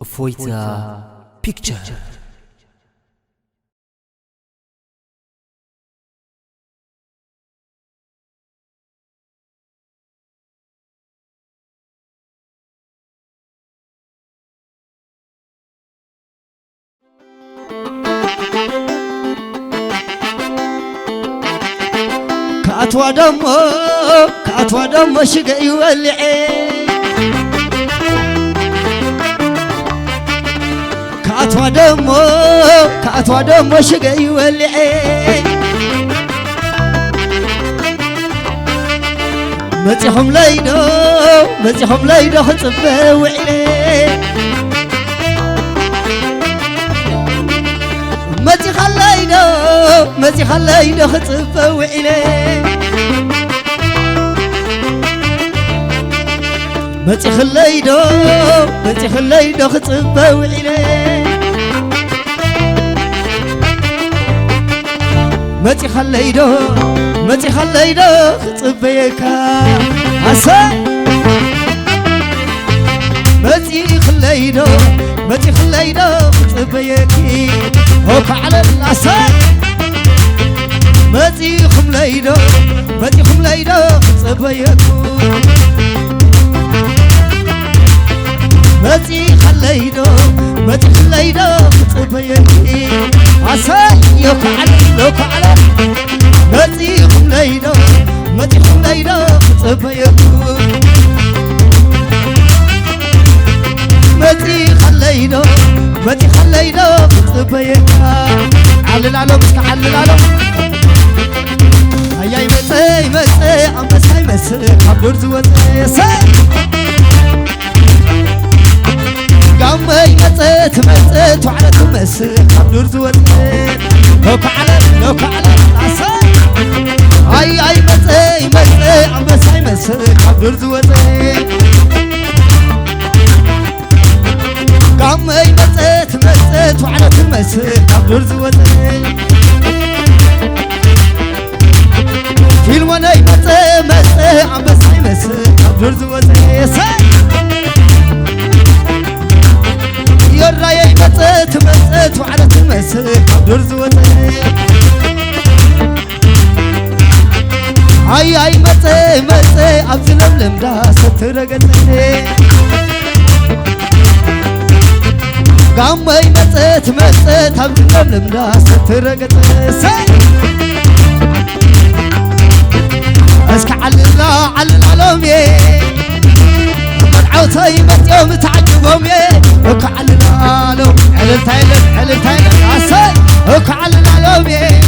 Foita Picture. كأتوا دمو شقا يولعي كأتوا دمو شقا يولعي متيهم ليدو خطبه وعلي متي خليدو خطبه وعلي متي خليدو خطبه وعلي متي خليدو خطبيك عسى متي خليدو خطبيك هوك على العسى متي خليدو خطبيك متي خليدو خطبيك عسى يوك على متي خليدو خطبيك متي خليدو خطبيك علل علو مسك علل علو هيا مسي عم بساي مسي حبدور زوزي ساي قامي متت وعلى تمسي حبدور زوزي لوك على عساي هاي مسي عم بساي مسي حبدور زوزي قامي متت وعلى تمسي حبدور زوزي في الوناي مسي عم بساي مسي حبدور زوزي ساي يراي متت وعلى تمسي حبدور زوزي هاي مسي عبد لملم سترقتني قامي متت عبد لملم سترقتني اسك علل علومي مرعوتي متيوم تعجبومي هوك علل علوم علل تايلم عساي هوك علل علومي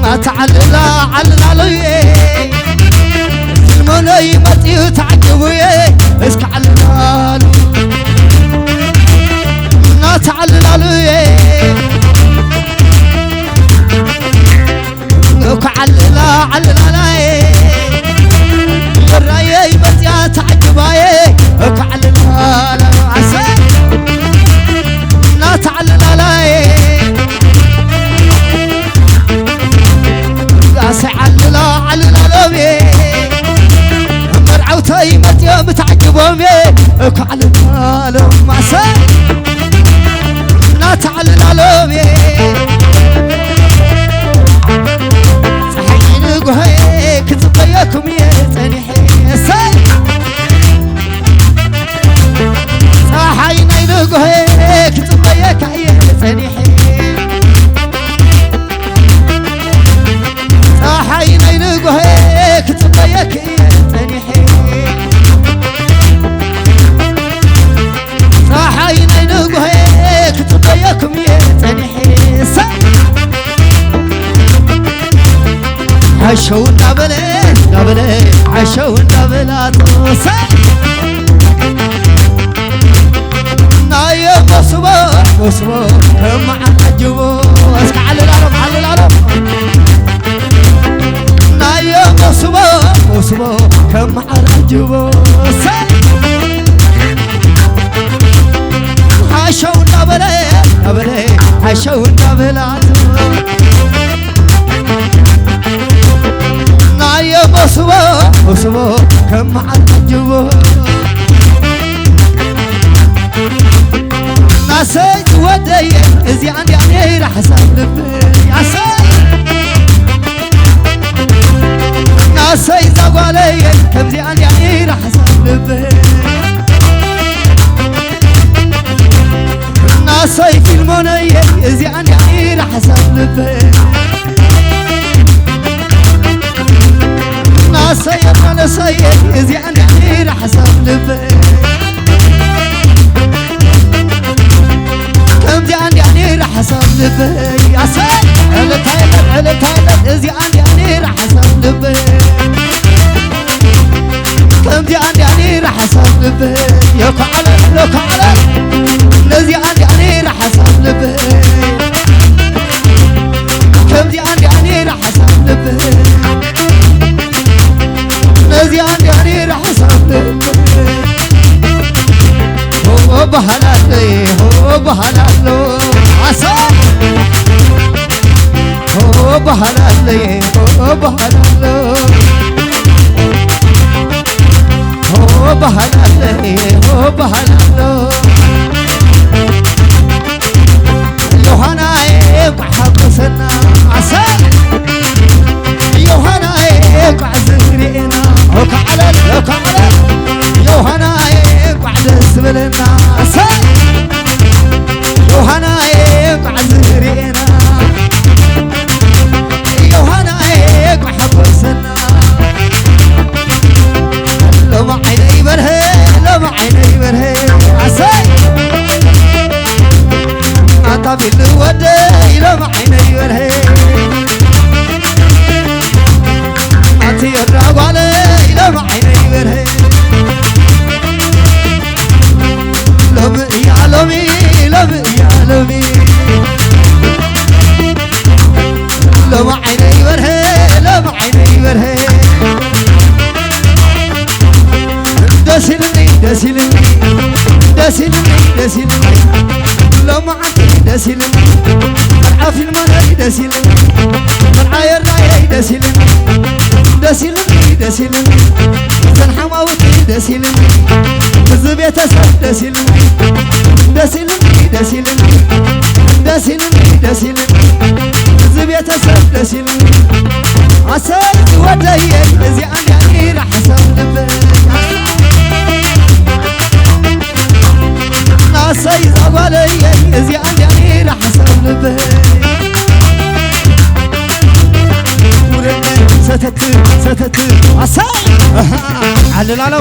ما تعلل علومي المني متيو تعجبوي اسك علل علوم ما تعلل علومي هوك علل علومي الراي متيا تعجباي هوك علل علومي عساي لا تعلل علي عسى علل علومي مرعوتي متيا متعجبومي هوك علل علومي عساي لا تعلل علومي صحيح نقوهي كتبيكم يا تنحي ساي صحيح نقوهي كتبيك يا تنحي صحيح نقوهي كتبيك يا تنحي صحيح نقوهي كتبيكم يا تنحي ساي عشو دبلي عشو دبلات ساي نايا مصبو مع عجبو اسك علل العرب نايا مصبو كم عجبو ساي عشو دبلي عشو دبلات زي عندي أنا راح أسلب يا ساي ناسي زغالي كم زي عندي أنا راح أسلب ناسي في المنية زي عندي أنا راح أسلب ناسي أنا سيد زي عندي أنا راح أسلب كم زي عندي أنا راح أسلب يا سيد على تايلر زي عندي أنا راح أسلب كم زي عندي أنا راح أسلب يوك على نزي عندي أنا راح أسلب كم زي عندي أنا راح أسلب نزي عندي أنا راح أسلب هو بحلالي هو بحلالو عسى هو بحلالي هو بحلالو هو بحلالي هو بحلالو يوهانا يقع حبسنا عسى يوهانا يقع زهرينا وكعلى يوهانا يقع دسبلنا عسى يوهانا يقع زهرينا يوهانا يقع حبسنا لما عيني برهي عسى أنت بالودي لما عيني برهي أنت يرغب علي لما عيني برهي لما يعلمي لما عيني برهي دسلني لما عندي دسلني مرعى في المناي دسلني مرعى الراي دسلني زنحماوتي دسلني زبيت أسد دسلني زبيت أسد دسلني عسايد ودي زي عندي راح أسلب ناسي زغالي زي عندي راح أسلب ستت عساي عللالو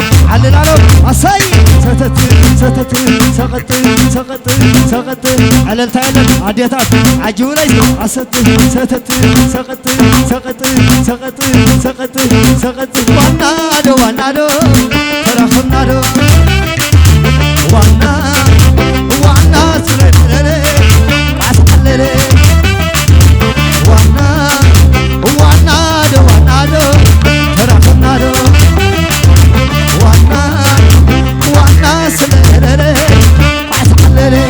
عساي ستت سقط على التعلم عديتات عجولي عست سقط وانادو ترخنادو وانا سرلي عسللي وانادو ترخنادو وانا سرلي عسللي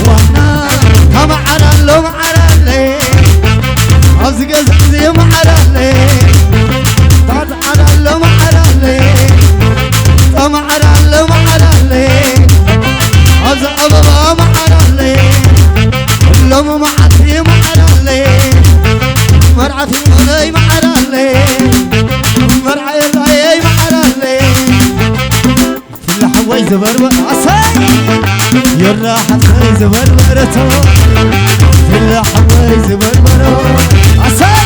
وانا كما عرلي أزقز زي ما عرلي تعال عرلي ما عرلي ما عرلي أزقز ما عرلي لما ما عطي ما عرلي مرعى في المناي ما عرلي مرعى الراي ما عرلي في اللحوي زبر عساي يراحة زبر مرتو في اللحوي زبر عساي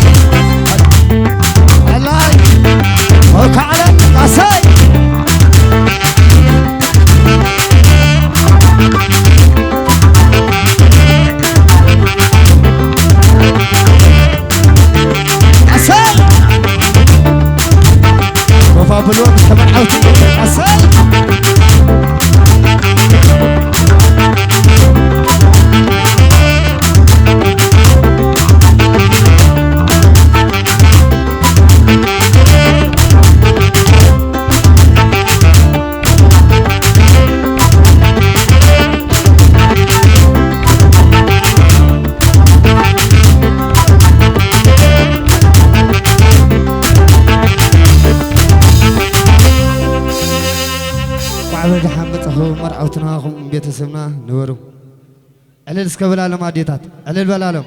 الله وكعلى عساي عساي وفا بالوقت كمان عوتي عساي مرعوتناهم بيتسمنا نورو እልል እስከ በላለም አዴታት እልል በላለም